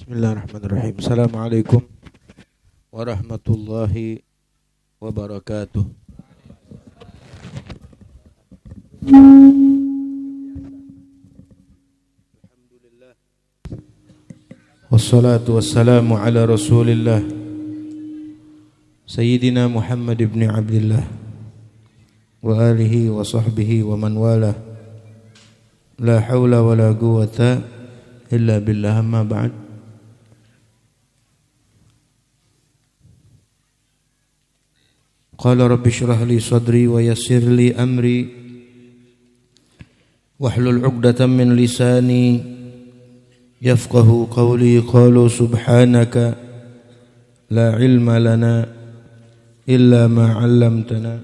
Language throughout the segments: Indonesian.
Bismillahirrahmanirrahim. Assalamualaikum warahmatullahi wabarakatuh. Alhamdulillah. Wassalatu wassalamu ala Rasulillah Sayyidina Muhammad ibn Abdullah wa alihi wa sahbihi wa man wala. La hawla wa la quwwata illa billah, amma ba'd. Qala rabbi shrah li sadri wa yassir li amri wahlul 'uqdatam min lisani yafqahu qawli. Qalu subhanaka la ilma lana illa ma 'allamtana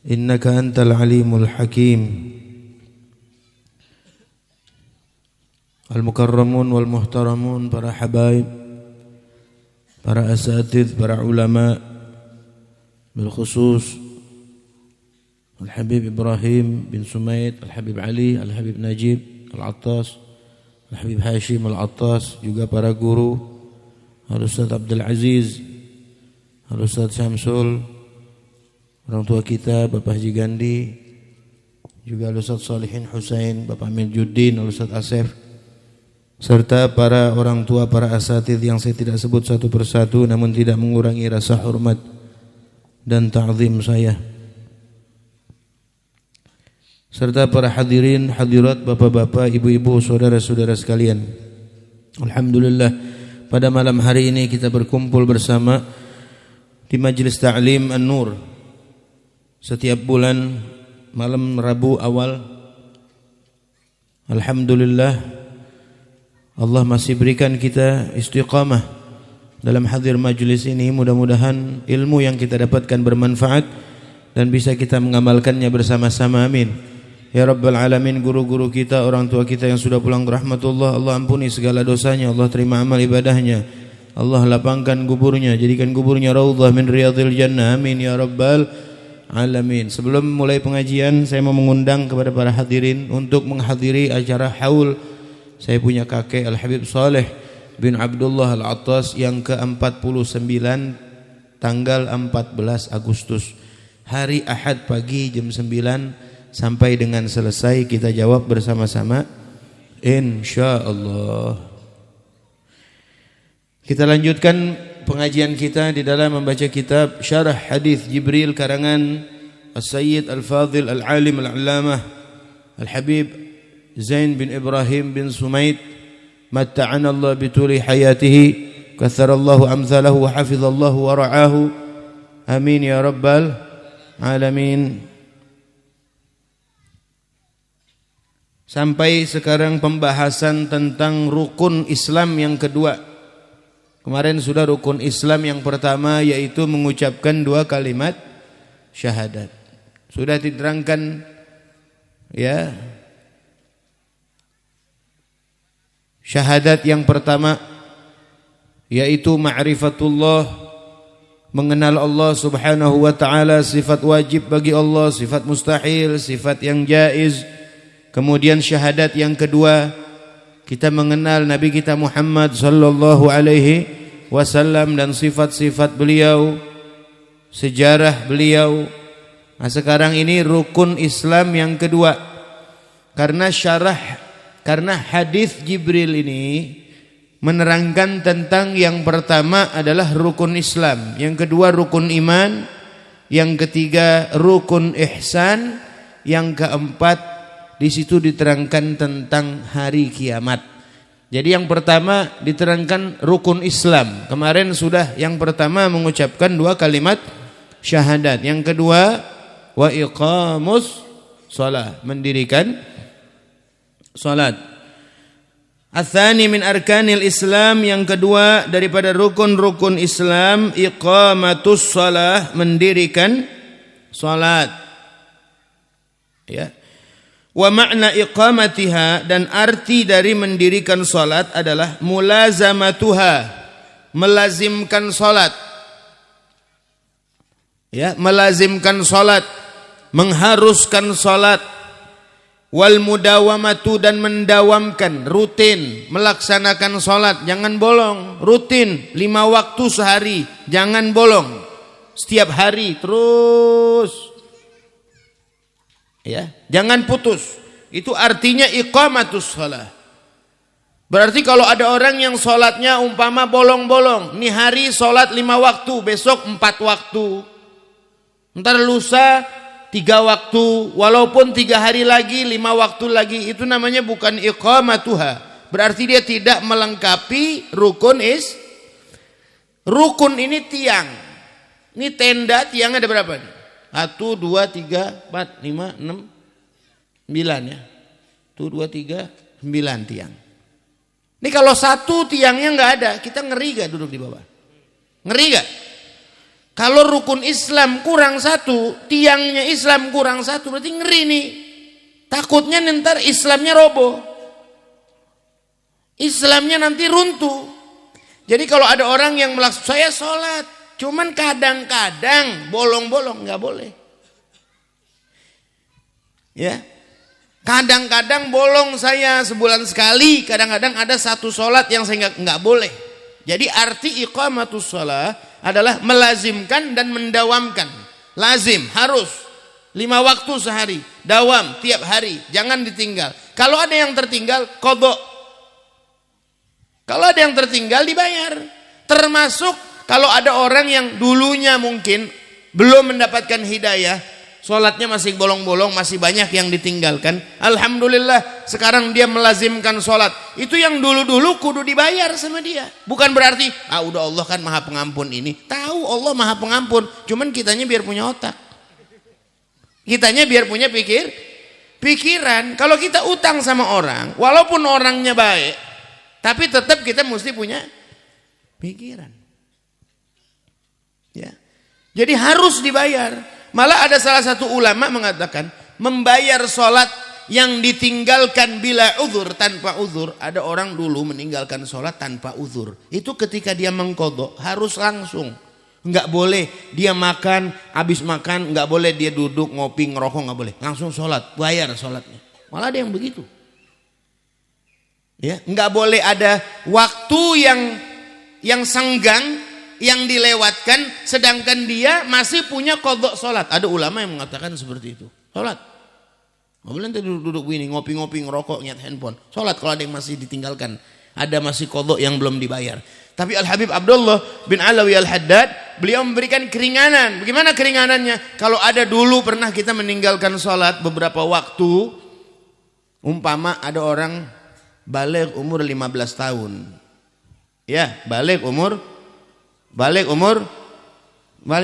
innaka antal alimul hakim. Al-mukarramun wal muhtaramun, para habaib, para asatidz, para ulama, bil khusus Al-Habib Ibrahim bin Sumaid, Al-Habib Ali, Al-Habib Najib Al-Attas, Al-Habib Hashim Al-Attas, juga para guru Al-Ustaz Abdul Aziz, Al-Ustaz Syamsul, orang tua kita Bapak Haji Gandhi, juga Al-Ustaz Salihin Husain, Bapak Miljuddin, Al-Ustaz Asef, serta para orang tua, para asatidz yang saya tidak sebut satu persatu namun tidak mengurangi rasa hormat dan ta'zim saya, serta para hadirin hadirat, bapak-bapak, ibu-ibu, saudara-saudara sekalian. Alhamdulillah, pada malam hari ini kita berkumpul bersama di Majelis Ta'lim An-Nur. Setiap bulan malam Rabu awal, alhamdulillah, Allah masih berikan kita istiqamah dalam hadir majlis ini. Mudah-mudahan ilmu yang kita dapatkan bermanfaat dan bisa kita mengamalkannya bersama-sama, amin ya rabbal alamin. Guru-guru kita, orang tua kita yang sudah pulang rahmatullah, Allah ampuni segala dosanya, Allah terima amal ibadahnya, Allah lapangkan kuburnya, jadikan kuburnya raudhah min riyadhil jannah, amin ya rabbal alamin. Sebelum mulai pengajian, saya mau mengundang kepada para hadirin untuk menghadiri acara haul saya punya kakek Al-Habib Saleh bin Abdullah Al-Attas yang ke-49 tanggal 14 Agustus, hari Ahad pagi jam 9 sampai dengan selesai kita jawab bersama-sama insyaallah. Kita lanjutkan pengajian kita di dalam membaca kitab Syarah Hadis Jibril karangan As-Sayyid Al-Fadhil Al-Alim Al-Allamah Al-Habib Zain bin Ibrahim bin Sumaid, matta'ana Allah bituli hayatihi, katharallahu amthalahu wa hafizallahu wa ra'ahu, amin ya rabbal alamin. Sampai sekarang pembahasan tentang rukun Islam yang kedua. Kemarin sudah rukun Islam yang pertama, yaitu mengucapkan 2 kalimat syahadat. Sudah diterangkan ya. Syahadat yang pertama yaitu ma'rifatullah, mengenal Allah subhanahu wa ta'ala, sifat wajib bagi Allah, sifat mustahil, sifat yang jaiz. Kemudian syahadat yang kedua, kita mengenal Nabi kita Muhammad sallallahu alaihi wasallam dan sifat-sifat beliau, sejarah beliau. Nah, sekarang ini rukun Islam yang kedua. Karena hadis Jibril ini menerangkan tentang yang pertama adalah rukun Islam, yang kedua rukun iman, yang ketiga rukun ihsan, yang keempat di situ diterangkan tentang hari kiamat. Jadi yang pertama diterangkan rukun Islam. Kemarin sudah yang pertama mengucapkan 2 kalimat syahadat, yang kedua wa iqamus shalah, mendirikan salat. Ats-tsani min arkanil Islam, yang kedua daripada rukun-rukun Islam, iqamatus shalah, mendirikan salat. Ya. Wa makna iqamatiha, dan arti dari mendirikan salat adalah mulazamatuha, melazimkan salat. Ya, melazimkan salat, mengharuskan salat. Wal mudawamatu, dan mendawamkan, rutin melaksanakan sholat, jangan bolong, rutin 5 waktu sehari, jangan bolong, setiap hari terus, ya, jangan putus. Itu artinya iqamatus shalah. Berarti kalau ada orang yang sholatnya umpama bolong-bolong, nih hari sholat 5 waktu, besok 4 waktu, ntar lusa 3 waktu, walaupun 3 hari lagi 5 waktu lagi, itu namanya bukan iqamatuha. Berarti dia tidak melengkapi rukun rukun ini tiang. Ini tenda, tiang ada berapa nih? 1, 2, 3, 4, 5, 6, 9 ya. 1, 2, 3, 9 tiang. Ini kalau satu tiangnya nggak ada, kita ngeri gak duduk di bawah? Ngeri gak? Kalau rukun Islam kurang 1, tiangnya Islam kurang 1, berarti ngeri nih. Takutnya ntar Islamnya roboh, Islamnya nanti runtuh. Jadi kalau ada orang yang saya sholat, cuman kadang-kadang bolong-bolong, nggak boleh. Ya, kadang-kadang bolong saya sebulan sekali, kadang-kadang ada 1 sholat yang saya nggak boleh. Jadi arti iqamatus shalah adalah melazimkan dan mendawamkan. Lazim, harus 5 waktu sehari, dawam tiap hari, jangan ditinggal. Kalau ada yang tertinggal, qadha. Kalau ada yang tertinggal, dibayar. Termasuk kalau ada orang yang dulunya mungkin belum mendapatkan hidayah, sholatnya masih bolong-bolong, masih banyak yang ditinggalkan. Alhamdulillah sekarang dia melazimkan sholat. Itu yang dulu-dulu kudu dibayar sama dia. Bukan berarti udah Allah kan maha pengampun ini. Tahu Allah maha pengampun, cuman kitanya biar punya otak, kitanya biar punya pikiran. Kalau kita utang sama orang, walaupun orangnya baik, tapi tetap kita mesti punya pikiran, ya. Jadi harus dibayar. Malah ada salah satu ulama mengatakan, membayar sholat yang ditinggalkan bila uzur, tanpa uzur. Ada orang dulu meninggalkan sholat tanpa uzur. Itu ketika dia mengqadha harus langsung. Enggak boleh dia makan, habis makan enggak boleh dia duduk ngopi ngerokok, enggak boleh. Langsung sholat, bayar sholatnya. Malah ada yang begitu. Ya, enggak boleh ada waktu yang senggang, yang dilewatkan, sedangkan dia masih punya qadha sholat. Ada ulama yang mengatakan seperti itu. Sholat nggak boleh duduk begini, ngopi-ngopi, ngerokok, ngiat handphone. Sholat kalau ada yang masih ditinggalkan, ada masih qadha yang belum dibayar. Tapi Al-Habib Abdullah bin Alawi Al-Haddad, beliau memberikan keringanan. Bagaimana keringanannya? Kalau ada dulu pernah kita meninggalkan sholat beberapa waktu, umpama ada orang balik umur 15 tahun, ya, balik umur,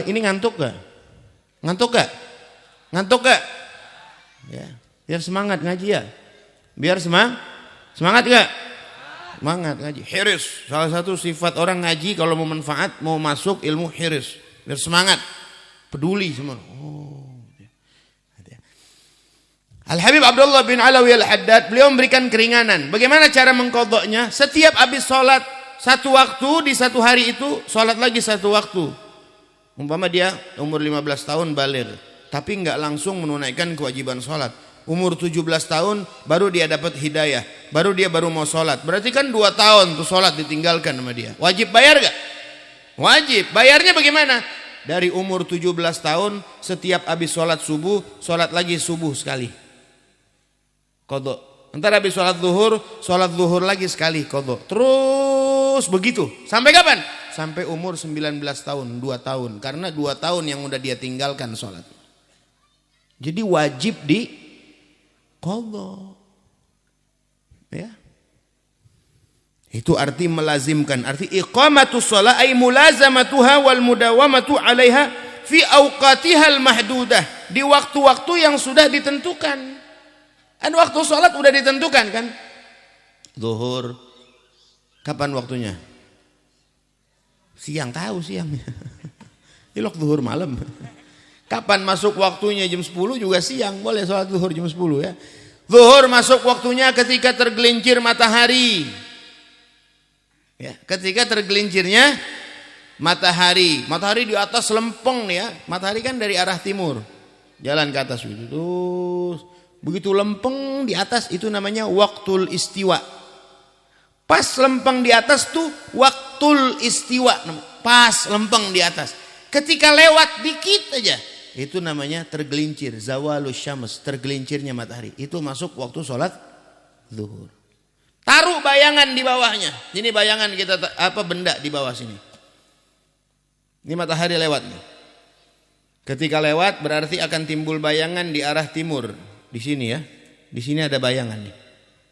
ini ngantuk gak? Ngantuk gak? Ya, biar semangat ngaji ya. Biar semangat gak? Semangat ngaji. Hiris, salah satu sifat orang ngaji kalau mau manfaat, mau masuk ilmu, hiris. Biar semangat, peduli semua. Al-Habib Abdullah bin Alawi Al-Haddad, beliau memberikan keringanan. Bagaimana cara mengqadhanya? Setiap habis sholat 1 waktu, di 1 hari itu sholat lagi 1 waktu. Umpama dia umur 15 tahun baligh, tapi enggak langsung menunaikan kewajiban sholat. Umur 17 tahun baru dia dapat hidayah, baru mau sholat. Berarti kan 2 tahun tuh sholat ditinggalkan sama dia. Wajib bayar gak? Wajib. Bayarnya bagaimana? Dari umur 17 tahun setiap habis sholat subuh, sholat lagi subuh sekali, qadha. Entar habis sholat zuhur lagi sekali, qadha. Terus begitu. Sampai kapan? Sampai umur 19 tahun, 2 tahun. Karena 2 tahun yang udah dia tinggalkan sholat. Jadi wajib di qadha. Ya. Itu arti melazimkan. Arti iqamatus shalah ay mulazamatuha wal mudawamatu 'alaiha fi awqatihal mahdudah. Di waktu-waktu yang sudah ditentukan. Ada waktu sholat udah ditentukan kan? Zuhur, kapan waktunya? Siang, tahu siangnya. Ilok zuhur malam. Kapan masuk waktunya? Jam 10 juga siang, boleh sholat zuhur jam 10 ya. Zuhur masuk waktunya ketika tergelincir matahari. Ya, ketika tergelincirnya matahari. Matahari di atas lempeng ya. Matahari kan dari arah timur. Jalan ke atas gitu. Terus Begitu lempeng di atas itu namanya waktul istiwa. Pas lempeng di atas tuh waktul istiwa. Pas lempeng di atas. Ketika lewat dikit aja, itu namanya tergelincir. Zawalus syams, tergelincirnya matahari. Itu masuk waktu sholat zuhur. Taruh bayangan di bawahnya. Ini bayangan kita benda di bawah sini. Ini matahari lewat nih. Ketika lewat berarti akan timbul bayangan di arah timur. Di sini ya. Di sini ada bayangan nih.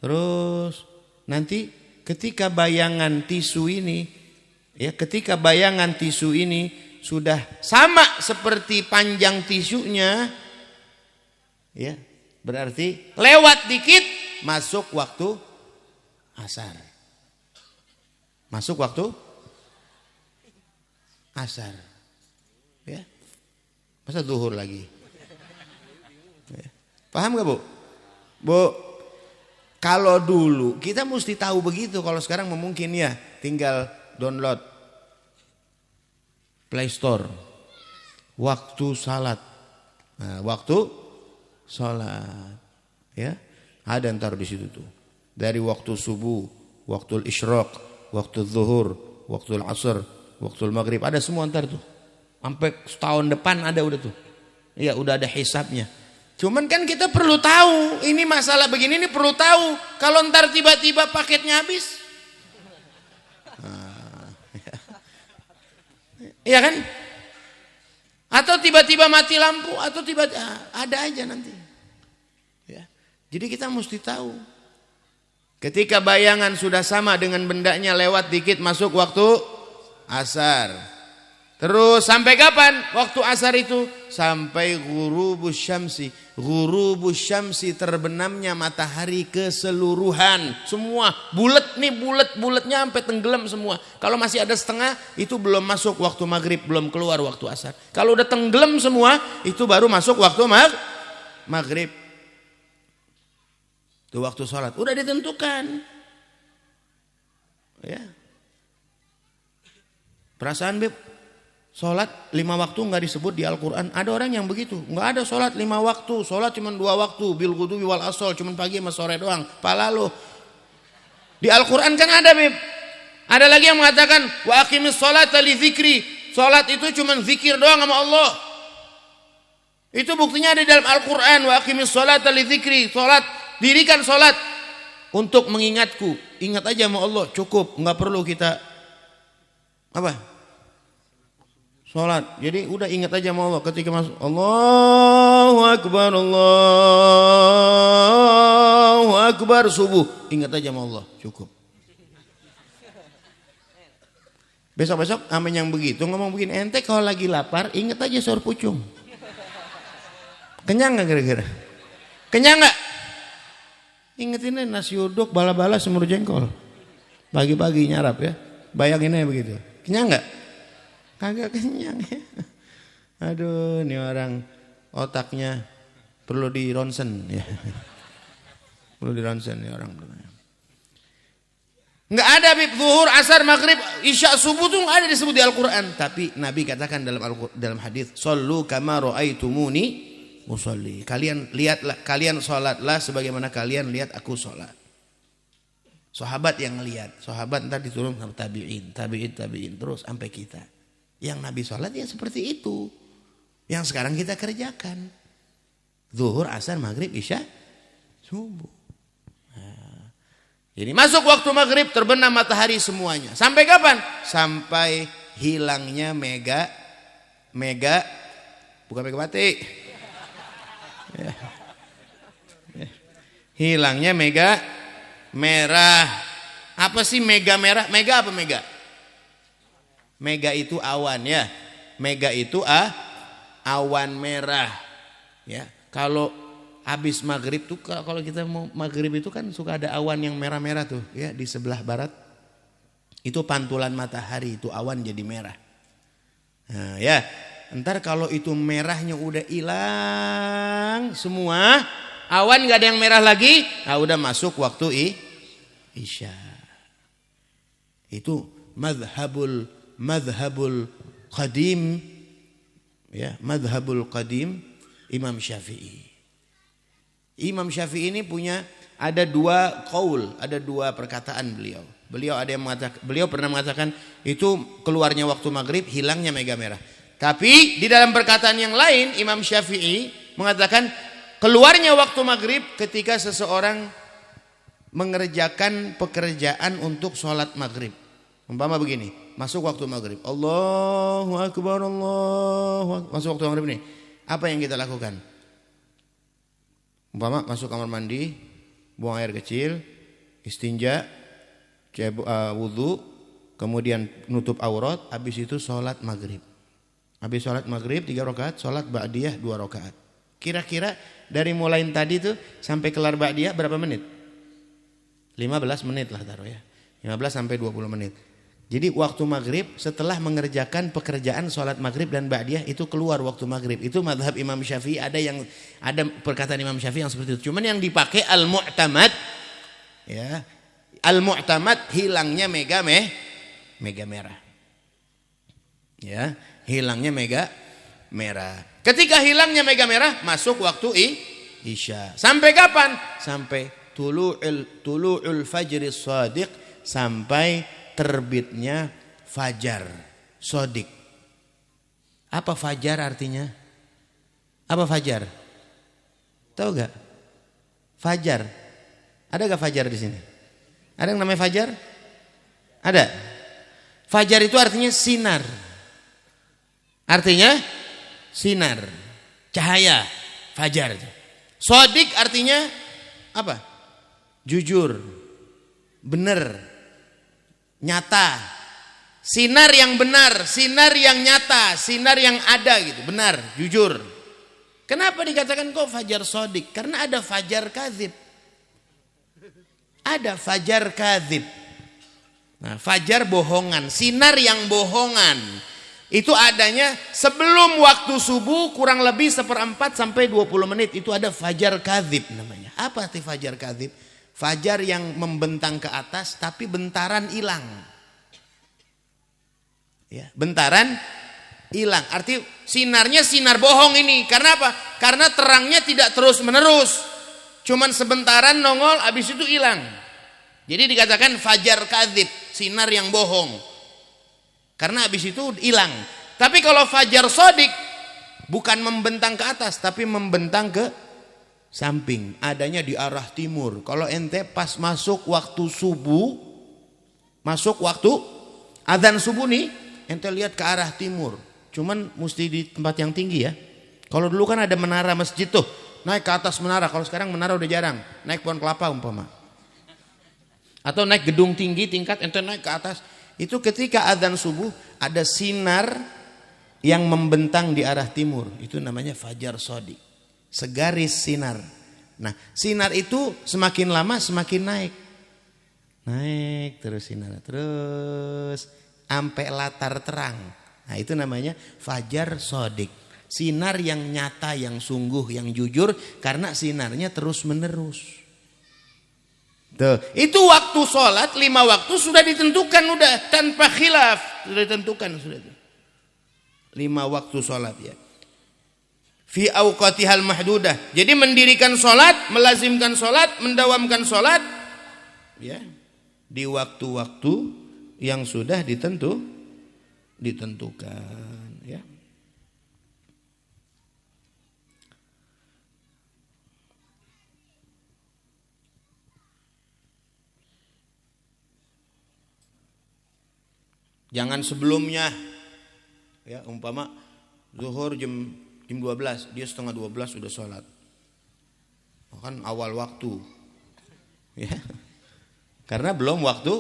Terus nanti ketika bayangan tisu ini ya, ketika bayangan tisu ini sudah sama seperti panjang tisunya ya, berarti lewat dikit masuk waktu asar. Masuk waktu asar. Ya. Masa zuhur lagi. Ya. Paham gak Bu? Bu, kalau dulu kita mesti tahu begitu. Kalau sekarang mungkin ya tinggal download Play Store. Waktu salat. Nah, waktu salat. Ya. Ada ntar di situ tuh. Dari waktu subuh, waktu isyraq, waktu zuhur, waktu asar, waktu maghrib, ada semua ntar tuh. Sampai setahun depan ada udah tuh. Iya, udah ada hisabnya. Cuman kan kita perlu tahu, ini masalah begini ini perlu tahu. Kalau ntar tiba-tiba paketnya habis. Iya kan? Atau tiba-tiba mati lampu, atau tiba-tiba ada aja nanti. Ya. Jadi kita mesti tahu. Ketika bayangan sudah sama dengan bendanya lewat dikit masuk waktu asar. Terus sampai kapan waktu asar itu? Sampai ghurubus syamsi. Ghurubus syamsi, terbenamnya matahari keseluruhan. Semua bulat nih, bulatnya sampai tenggelam semua. Kalau masih ada setengah itu belum masuk waktu maghrib, belum keluar waktu asar. Kalau udah tenggelam semua itu baru masuk waktu maghrib. Itu waktu sholat udah ditentukan. Ya. Perasaan Beb, sholat 5 waktu nggak disebut di Al-Quran. Ada orang yang begitu, nggak ada sholat 5 waktu, sholat cuma 2 waktu, bil ghudwi wal asal, cuma pagi sama sore doang. Pala lo. Di Al-Quran kan ada Beb. Ada lagi yang mengatakan wa aqimis sholata li dzikri. Sholat itu cuma zikir doang sama Allah. Itu buktinya ada di dalam Al-Quran. Wa aqimis sholata li dzikri. Sholat, dirikan sholat untuk mengingatku. Ingat aja sama Allah, cukup, nggak perlu kita apa? Sholat. Jadi udah ingat aja sama Allah ketika masuk. Allahu Akbar, Allahu Akbar, subuh. Ingat aja sama Allah, cukup. Besok-besok amin yang begitu ngomong begini, ente kalau lagi lapar ingat aja sahur pucung. Kenyang gak kira-kira? Kenyang gak? Ingetin nasi uduk, bala-bala, semur jengkol. Pagi-pagi nyarap ya. Bayangin aja begitu. Kenyang gak? Kagak kenyang ya. Aduh, ini orang otaknya perlu di ronsen ya. Perlu di ronsen ya orang. Enggak ada Bib, zuhur, asar, maghrib, isya, subuh tuh enggak ada disebut di Al-Qur'an. Tapi Nabi katakan dalam hadis, "Shallu kama ra'aitumuni usolli." Kalian lihatlah, kalian sholatlah sebagaimana kalian lihat aku sholat. Sahabat yang lihat, sahabat ntar diturun sama tabi'in terus sampai kita. Yang Nabi sholat ya seperti itu. Yang sekarang kita kerjakan. Zuhur, asar, maghrib, isya, subuh. Nah, jadi masuk waktu maghrib terbenam matahari semuanya. Sampai kapan? Sampai hilangnya mega bukan Megawati. Ya. Hilangnya mega merah. Apa sih mega merah? Mega apa mega? Mega itu awan ya. Mega itu awan merah. Ya. Kalau habis maghrib tuh, kalau kita mau maghrib itu kan suka ada awan yang merah-merah tuh ya di sebelah barat. Itu pantulan matahari, itu awan jadi merah. Nah, ya. Ntar kalau itu merahnya udah hilang semua, awan gak ada yang merah lagi, nah udah masuk waktu isya. Itu madhabul qadim ya, madhabul qadim Imam Syafi'i. Imam Syafi'i ini punya ada dua qaul, ada dua perkataan beliau. Beliau pernah mengatakan itu keluarnya waktu maghrib, hilangnya mega merah. Tapi di dalam perkataan yang lain Imam Syafi'i mengatakan keluarnya waktu maghrib ketika seseorang mengerjakan pekerjaan untuk sholat maghrib. Umpama begini, masuk waktu maghrib, Allahu Akbar, masuk waktu maghrib ini, apa yang kita lakukan? Umpama masuk kamar mandi, buang air kecil, istinja, wudu, kemudian nutup aurat, habis itu sholat maghrib. Habis sholat maghrib 3 rakaat, sholat ba'diyah 2 rakaat. Kira-kira dari mulai tadi tuh sampai kelar ba'diyah berapa menit? 15 menit lah taruh ya. 15 sampai 20 menit. Jadi waktu maghrib setelah mengerjakan pekerjaan sholat maghrib dan ba'diyah itu keluar waktu maghrib. Itu mazhab Imam Syafi'i, ada perkataan Imam Syafi'i yang seperti itu. Cuman yang dipakai al-mu'tamad, ya, al-mu'tamad hilangnya mega merah. Ya, hilangnya mega merah. Ketika hilangnya mega merah masuk waktu isya. Sampai kapan? Sampai tulu'ul fajri shadiq, sampai terbitnya fajar shadiq. Apa fajar artinya? Apa fajar? Tahu gak? Fajar. Ada gak fajar di sini? Ada yang namanya fajar? Ada. Fajar itu artinya sinar. Artinya sinar, cahaya, fajar. Shadiq artinya apa? Jujur, benar, nyata. Sinar yang benar, sinar yang nyata, sinar yang ada gitu, benar, jujur. Kenapa dikatakan kok fajar shadiq? Karena ada fajar kadzib. Ada fajar kadzib. Nah, fajar bohongan, sinar yang bohongan. Itu adanya sebelum waktu subuh kurang lebih 1/4 sampai 20 menit. Itu ada fajar kadzib namanya. Apa arti fajar kadzib? Fajar yang membentang ke atas tapi bentaran hilang. Ya, bentaran hilang. Arti sinarnya sinar bohong ini. Karena apa? Karena terangnya tidak terus menerus. Cuman sebentaran nongol habis itu hilang. Jadi dikatakan fajar kadzib, sinar yang bohong. Karena habis itu hilang. Tapi kalau fajar shadiq bukan membentang ke atas tapi membentang ke samping. Adanya di arah timur. Kalau ente pas masuk waktu subuh, masuk waktu adzan subuh nih, ente lihat ke arah timur. Cuman mesti di tempat yang tinggi ya. Kalau dulu kan ada menara masjid tuh, naik ke atas menara. Kalau sekarang menara udah jarang. Naik pohon kelapa umpama. Atau naik gedung tinggi tingkat, ente naik ke atas. Itu ketika adzan subuh ada sinar yang membentang di arah timur. Itu namanya fajar shadiq. Segaris sinar. Nah, sinar itu semakin lama semakin naik. Naik terus sinar terus sampai latar terang. Nah, itu namanya fajar shadiq. Sinar yang nyata, yang sungguh, yang jujur karena sinarnya terus menerus. Tuh, itu waktu sholat 5 waktu sudah ditentukan, udah tanpa khilaf, sudah ditentukan sudah. 5 waktu sholat ya. Fi awqatihal mahdudah. Jadi mendirikan sholat, melazimkan sholat, mendawamkan sholat ya di waktu-waktu yang sudah ditentukan ya. Jangan sebelumnya ya, umpama zuhur jam 12, dia setengah 12 sudah sholat. Kan awal waktu. Ya. Karena belum waktu.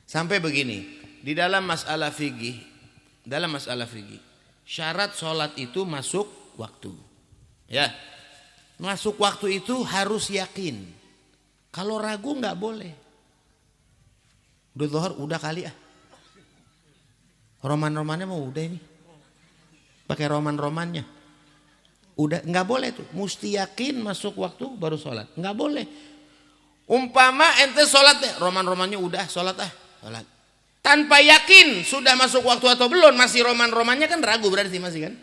Sampai begini, di dalam masalah fikih, syarat sholat itu masuk waktu. Ya. Masuk waktu itu harus yakin. Kalau ragu nggak boleh. Udah zuhur, udah kali ah. Roman-romannya mau udah ini. Pakai roman-romannya. Udah nggak boleh tuh. Mesti yakin masuk waktu baru sholat. Nggak boleh. Umpama ente sholat deh, roman-romannya udah sholat sholat. Tanpa yakin sudah masuk waktu atau belum, masih roman-romannya kan ragu berarti masih kan.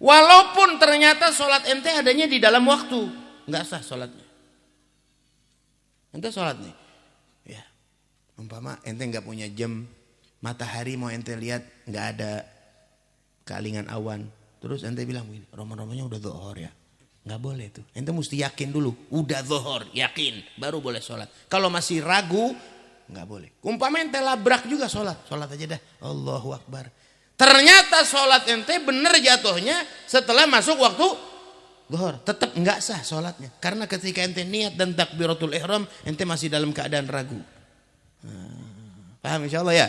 Walaupun ternyata sholat ente adanya di dalam waktu. nggak sah sholatnya. Ente sholat nih, ya, umpama ente nggak punya jam, matahari mau ente lihat nggak ada kealingan awan, terus ente bilang begini, roman-romannya udah zuhur ya, nggak boleh tuh. Ente mesti yakin dulu, udah zuhur, yakin, baru boleh sholat. Kalau masih ragu, nggak boleh. Umpama ente labrak juga sholat aja dah, Allahu Akbar. Ternyata sholat ente bener jatuhnya setelah masuk waktu zuhur, tetap enggak sah sholatnya. Karena ketika ente niat dan takbiratul ihram, ente masih dalam keadaan ragu. Paham insyaallah ya?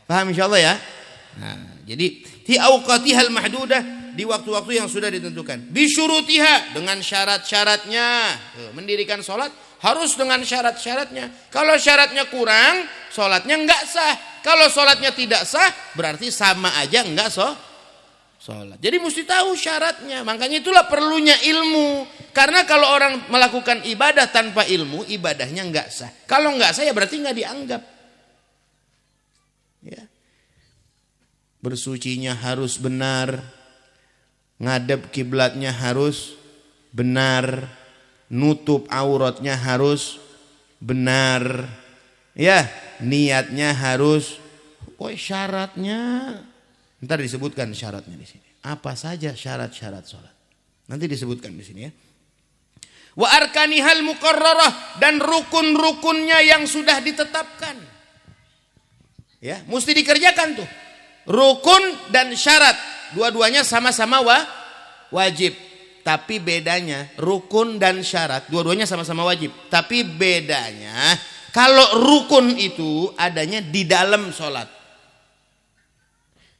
Paham insyaallah ya? Nah, jadi fi awqatihal mahdudah, di waktu-waktu yang sudah ditentukan. Bi syurutiha, dengan syarat-syaratnya. Mendirikan sholat harus dengan syarat-syaratnya. Kalau syaratnya kurang, sholatnya enggak sah. Kalau sholatnya tidak sah, berarti sama aja enggak sholat. Jadi mesti tahu syaratnya. Makanya itulah perlunya ilmu. Karena kalau orang melakukan ibadah tanpa ilmu, ibadahnya enggak sah. Kalau enggak sah ya berarti enggak dianggap. Ya. Bersucinya harus benar. Ngadep kiblatnya harus benar. Nutup auratnya harus benar. Ya, niatnya harus. Syaratnya. Ntar disebutkan syaratnya di sini. Apa saja syarat-syarat sholat? Nanti disebutkan di sini ya. Wa arkanihal muqarrarah, dan rukun-rukunnya yang sudah ditetapkan. Ya, mesti dikerjakan tuh. Rukun dan syarat, dua-duanya sama-sama wajib. Tapi bedanya rukun dan syarat, dua-duanya sama-sama wajib. Tapi bedanya kalau rukun itu adanya di dalam sholat.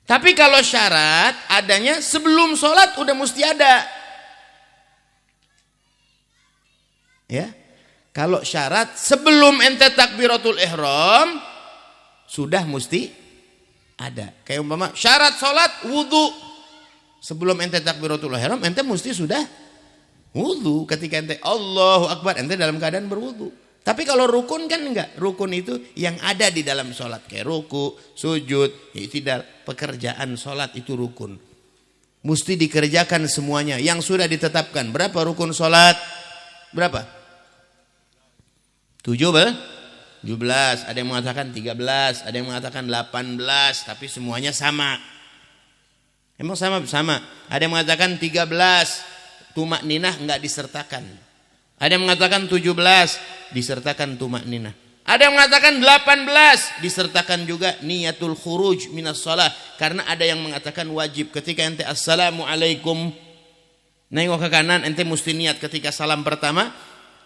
Tapi kalau syarat adanya sebelum sholat udah mesti ada. Ya, kalau syarat sebelum ente takbiratul ihram sudah mesti ada. Kayak umpama syarat sholat wudu, sebelum ente takbiratul ihram ente mesti sudah wudu. Ketika ente Allahu Akbar ente dalam keadaan berwudu. Tapi kalau rukun kan enggak. Rukun itu yang ada di dalam sholat. Kayak ruku, sujud, i'tidal. Pekerjaan sholat itu rukun. Mesti dikerjakan semuanya. Yang sudah ditetapkan. Berapa rukun sholat? Berapa? 17. Ada yang mengatakan 13. Ada yang mengatakan 18. Tapi semuanya sama. Emang sama? Sama. Ada yang mengatakan 13. Tumak ninah enggak disertakan. Ada yang mengatakan 17 disertakan tumak ninah. Ada yang mengatakan 18 disertakan juga niyatul khuruj minas shalah. Karena ada yang mengatakan wajib ketika ente assalamualaikum nengok ke kanan ente mesti niat ketika salam pertama.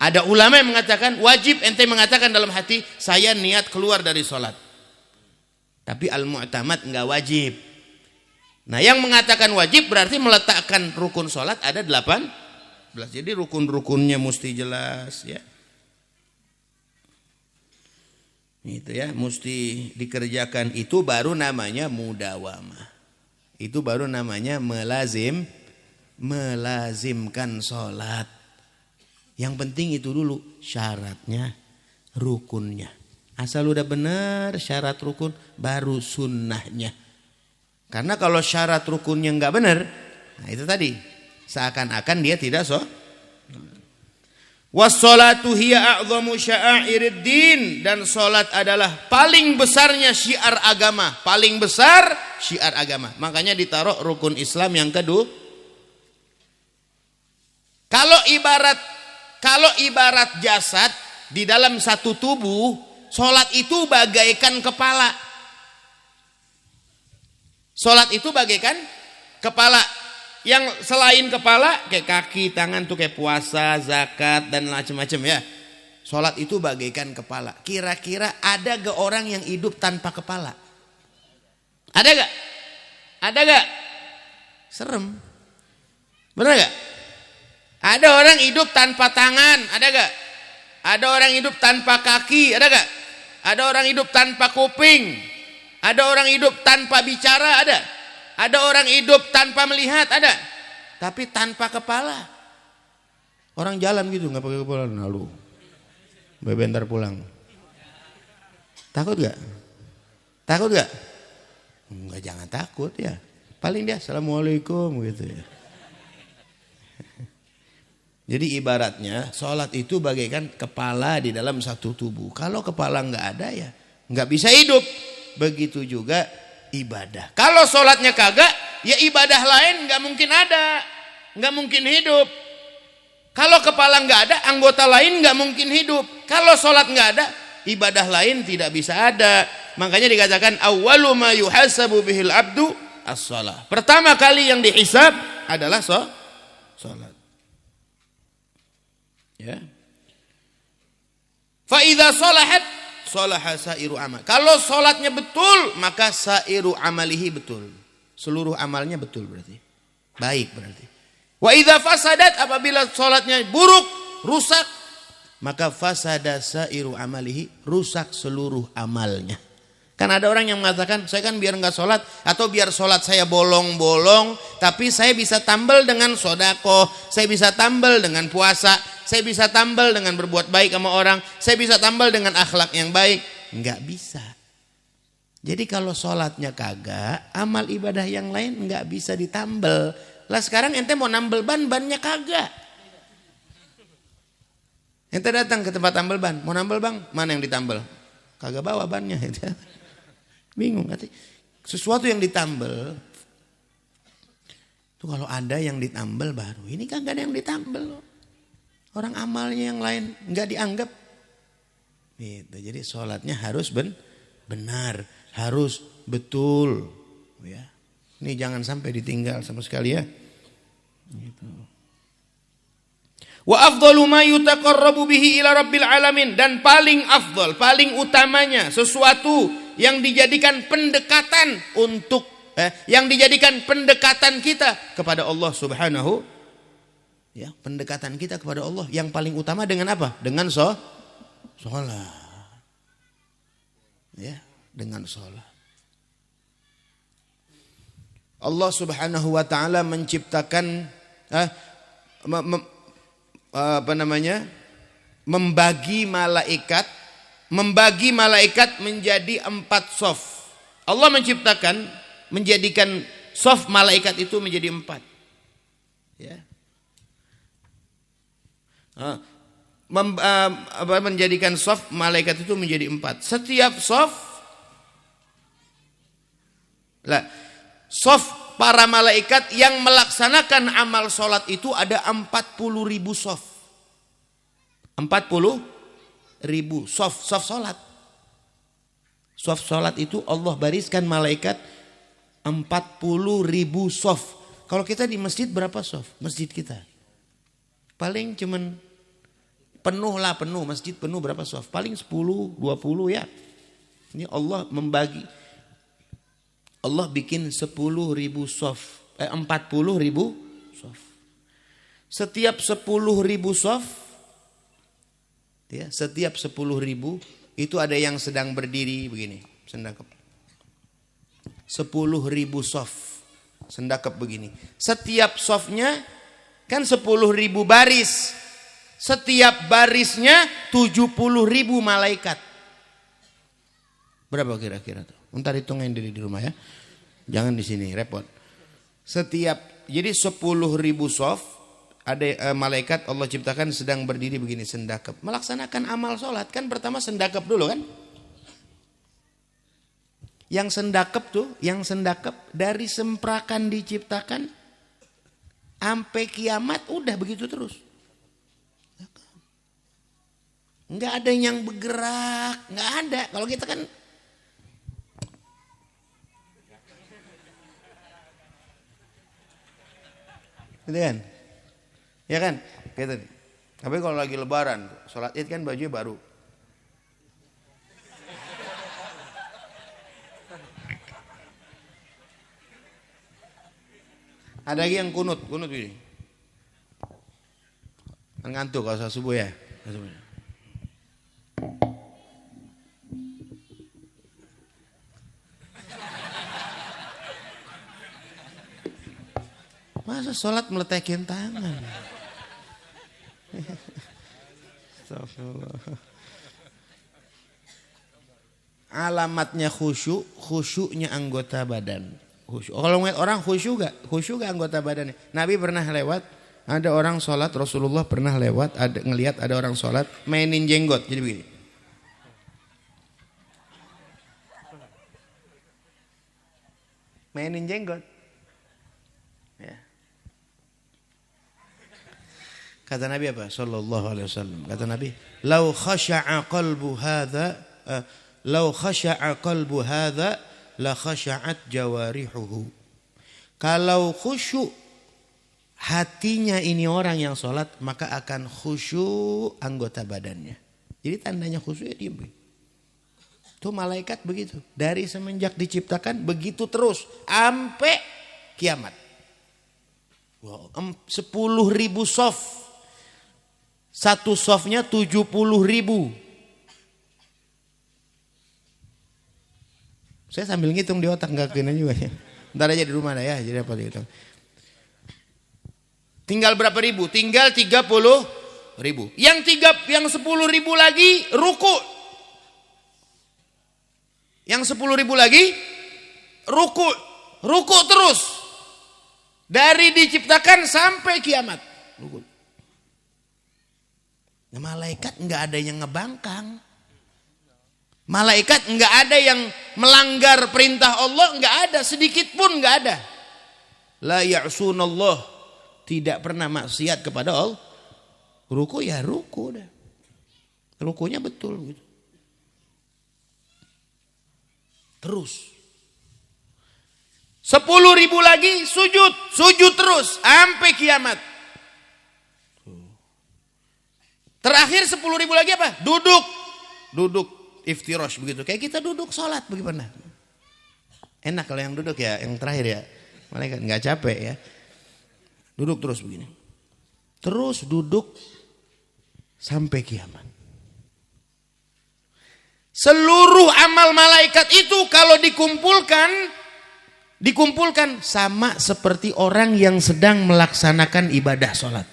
Ada ulama yang mengatakan wajib ente mengatakan dalam hati saya niat keluar dari sholat. Tapi al-mu'tamad enggak wajib. Nah yang mengatakan wajib berarti meletakkan rukun sholat ada 18. Jadi rukun-rukunnya mesti jelas ya. Itu ya, mesti dikerjakan. Itu baru namanya mudawamah. Itu baru namanya melazimkan sholat. Yang penting itu dulu syaratnya, rukunnya. Asal udah benar syarat rukun, baru sunnahnya. Karena kalau syarat rukunnya nggak benar, nah itu tadi seakan-akan dia tidak Wassalatu hiya a'zamu sya'airid din, dan salat adalah paling besarnya syiar agama, paling besar syiar agama. Makanya ditaruh rukun Islam yang kedua. Kalau ibarat jasad di dalam satu tubuh, salat itu bagaikan kepala. Salat itu bagaikan kepala. Yang selain kepala kayak kaki, tangan tuh kayak puasa, zakat dan macam-macam ya. Salat itu bagaikan kepala. Kira-kira ada gak orang yang hidup tanpa kepala? Ada gak? Ada gak? Serem. Bener gak? Ada orang hidup tanpa tangan, ada gak? Ada orang hidup tanpa kaki, ada gak? Ada orang hidup tanpa kuping. Ada orang hidup tanpa bicara, ada? Ada orang hidup tanpa melihat, ada. Tapi tanpa kepala. Orang jalan gitu nggak pakai kepala, lalu bentar pulang. Takut gak? Takut gak? Enggak, jangan takut ya. Paling dia assalamualaikum gitu ya. Jadi ibaratnya sholat itu bagaikan kepala di dalam satu tubuh. Kalau kepala nggak ada ya nggak bisa hidup. Begitu juga ibadah. Kalau sholatnya kagak, ya ibadah lain nggak mungkin ada, nggak mungkin hidup. Kalau kepala nggak ada, anggota lain nggak mungkin hidup. Kalau sholat nggak ada, ibadah lain tidak bisa ada. Makanya dikatakan awwalu ma yuhasabu bihil abdu as-shalah. Pertama kali yang dihisab adalah sholat. Ya. Fa idza shalahat shalaha sairu amal. Kalau salatnya betul, maka sairu amalihi betul. Seluruh amalnya betul berarti. Baik berarti. Wa idza fasadat, apabila salatnya buruk, rusak, maka fasada sairu amalihi, rusak seluruh amalnya. Kan ada orang yang mengatakan, saya kan biar enggak sholat, atau biar sholat saya bolong-bolong, tapi saya bisa tambal dengan sodako, saya bisa tambal dengan puasa, saya bisa tambal dengan berbuat baik sama orang, saya bisa tambal dengan akhlak yang baik. Enggak bisa. Jadi kalau sholatnya kagak, amal ibadah yang lain enggak bisa ditambal. Lah sekarang ente mau nambel ban, bannya kagak. Ente datang ke tempat tambal ban, mau nambel bang, mana yang ditambal? Kagak bawa bannya. Bingung katanya. Sesuatu yang ditambal itu kalau ada yang ditambal baru. Ini kagak ada yang ditambal. Orang amalnya yang lain nggak dianggap. Gitu. Jadi sholatnya harus benar, harus betul. Ya. Ini jangan sampai ditinggal sama sekali ya. Gitu. Wa afdalu ma yutaqarrabu bihi ila rabbil alamin, dan paling afdal, paling utamanya sesuatu yang dijadikan pendekatan untuk yang dijadikan pendekatan kita kepada Allah Subhanahu, ya, pendekatan kita kepada Allah yang paling utama dengan apa? Dengan sholat. Ya, dengan sholat. Allah Subhanahu wa taala menciptakan membagi malaikat menjadi 4 shaf. Allah menciptakan, menjadikan shaf malaikat itu menjadi 4. Ya. Menjadikan shaf malaikat itu menjadi 4. Setiap shaf, shaf para malaikat yang melaksanakan amal sholat itu ada 40.000 shaf. 40.000 shaf sholat. Shaf sholat itu Allah bariskan malaikat 40.000 shaf. Kalau kita di masjid berapa shaf? Masjid kita paling cuman penuh masjid penuh berapa shaf? Paling 10, 20 ya. Ini Allah membagi. Allah bikin 10.000 shaf, 40.000 shaf. Setiap 10.000 shaf, ya, setiap 10.000 itu ada yang sedang berdiri begini, sendakep. 10.000 shaf, sendakep begini. Setiap shafnya kan 10.000 baris. Setiap barisnya 70.000 malaikat. Berapa kira-kira tuh? Ntar hitungin diri di rumah ya. Jangan di sini repot. Jadi 10.000 shaf ada malaikat Allah ciptakan sedang berdiri begini sendakep. Melaksanakan amal sholat. Kan pertama sendakep dulu kan. Yang sendakep dari semprakan diciptakan sampai kiamat udah begitu terus. Enggak ada yang bergerak, enggak ada. Kalau kita kan gitu kan? Ya kan? Gitu. Tapi kalau lagi lebaran, sholat id kan bajunya baru. Ada lagi yang kunut ini. Ngantuk kalau sholat subuh ya. Masa sholat meletakkan tangan? Alamatnya khusyuknya anggota badan. Kalau ngeliat orang khusyuk gak anggota badannya? Nabi pernah lewat, Ada orang sholat, Rasulullah pernah lewat, ngelihat ada orang sholat mainin jenggot, jadi begini. Mainin jenggot. Ya. Kata Nabi apa? Sallallahu alaihi wasallam. Kata Nabi, "Lau khasha'a qalbu hadza, lau khasha'a qalbu hadza, la khasha'at jawarihuhu." Kalau khusyuk hatinya ini orang yang sholat, maka akan khusyuk anggota badannya. Jadi tandanya khusyuk ya diam. Itu malaikat begitu. Dari semenjak diciptakan begitu terus sampai kiamat. Wow, 10.000 sof. Satu sofnya 70.000. Saya sambil ngitung di otak nggak kena juga ya. Ntar aja di rumah dah ya. Jadi apa dihitung? Tinggal berapa ribu? Tinggal 30.000. Yang 10.000 lagi ruku. Yang 10.000 lagi ruku. Ruku terus. Dari diciptakan sampai kiamat. Ruku. Nah, malaikat enggak ada yang ngebangkang. Malaikat enggak ada yang melanggar perintah Allah, enggak ada, sedikit pun enggak ada. La ya'sunallah, tidak pernah maksiat kepada Allah. Ruku ya ruku dah. Rukunya betul gitu. Terus 10.000 lagi sujud terus sampai kiamat. Terakhir 10.000 lagi apa? Duduk iftirash begitu. Kayak kita duduk sholat bagaimana? Enak kalau yang duduk ya, yang terakhir ya. Malaikat nggak capek ya. Duduk terus begini. Terus duduk sampai kiamat. Seluruh amal malaikat itu kalau dikumpulkan sama seperti orang yang sedang melaksanakan ibadah sholat.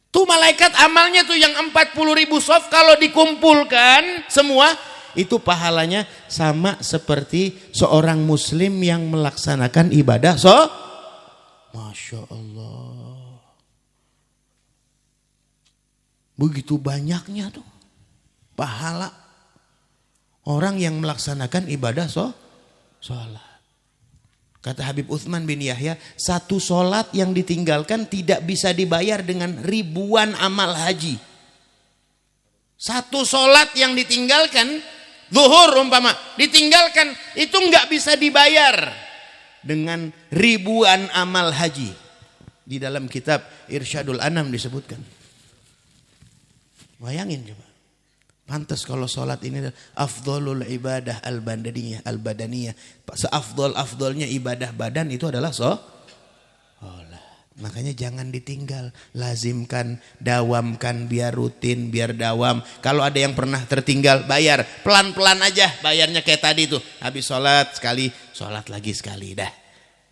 Tuh malaikat amalnya tuh yang 40.000 sof kalau dikumpulkan semua itu pahalanya sama seperti seorang muslim yang melaksanakan ibadah Masya Allah. Begitu banyaknya tuh pahala orang yang melaksanakan ibadah sholat. Kata Habib Utsman bin Yahya, satu sholat yang ditinggalkan tidak bisa dibayar dengan ribuan amal haji. Satu sholat yang ditinggalkan, zuhur umpama, ditinggalkan itu nggak bisa dibayar dengan ribuan amal haji. Di dalam kitab Irsyadul Anam disebutkan. Bayangin coba. Pantas kalau sholat ini afdolul ibadah al-badaniyah. Seafdol-afdolnya ibadah badan itu adalah sholat. Makanya jangan ditinggal. Lazimkan, dawamkan, biar rutin, biar dawam. Kalau ada yang pernah tertinggal, bayar. Pelan-pelan aja bayarnya kayak tadi tuh. Habis sholat sekali, sholat lagi sekali dah.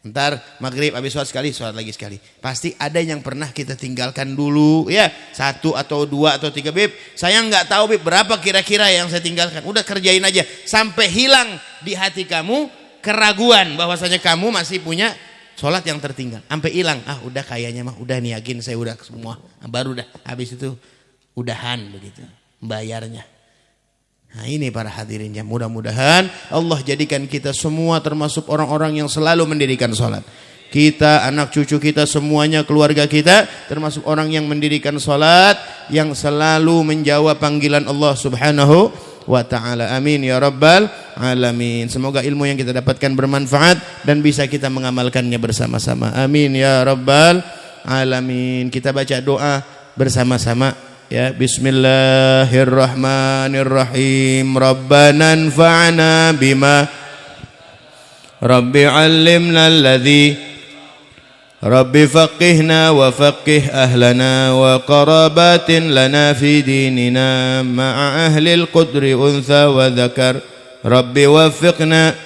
Ntar maghrib habis sholat sekali, sholat lagi sekali. Pasti ada yang pernah kita tinggalkan dulu ya. 1 atau 2 atau 3 bib. Saya nggak tahu bib berapa kira-kira yang saya tinggalkan. Udah kerjain aja. Sampai hilang di hati kamu keraguan bahwasanya kamu masih punya sholat yang tertinggal. Sampai hilang. Udah kayaknya mah udah nih yakin saya udah semua. Baru dah habis itu udahan begitu. Bayarnya. Nah ini para hadirinnya, mudah-mudahan Allah jadikan kita semua termasuk orang-orang yang selalu mendirikan sholat. Kita, anak cucu kita, semuanya keluarga kita termasuk orang yang mendirikan sholat, yang selalu menjawab panggilan Allah subhanahu wa ta'ala. Amin ya rabbal alamin. Semoga ilmu yang kita dapatkan bermanfaat dan bisa kita mengamalkannya bersama-sama. Amin ya rabbal alamin. Kita baca doa bersama-sama. Ya, bismillahirrahmanirrahim. Rabbana anfa'na bima Rabbi 'allimna alladhi Rabbi faqihna wa faqih ahlana wa qarabatin lana fi dinina ma'a ahli al-qudri untha wa dhakar Rabbi waffiqna.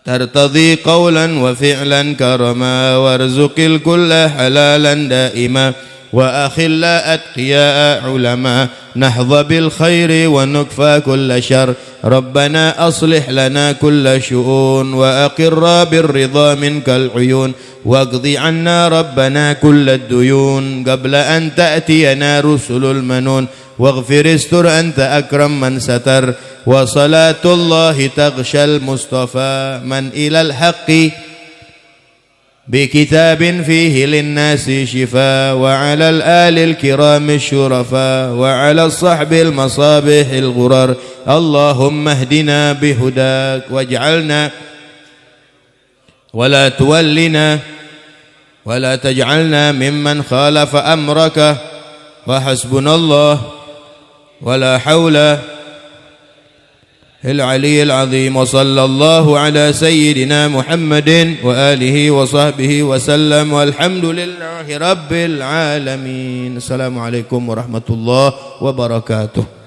ترتضي قولا وفعلا كرما وارزق الكل حلالا دائما وأخلاء أتقياء علما نحظى بالخير ونكفى كل شر ربنا أصلح لنا كل شؤون وأقر بالرضا منك العيون واقض عنا ربنا كل الديون قبل أن تأتينا رسل المنون واغفر استر أنت أكرم من ستر وصلاة الله تغشى المصطفى من إلى الحق بكتاب فيه للناس شفاء وعلى الآل الكرام الشرفاء وعلى الصحب المصابيح الغرر اللهم اهدنا بهداك واجعلنا ولا تولنا ولا تجعلنا ممن خالف أمرك وحسبنا الله ولا حول العلي العظيم وصلى الله على سيدنا محمد وآله وصحبه وسلم والحمد لله رب العالمين. السلام عليكم ورحمة الله وبركاته.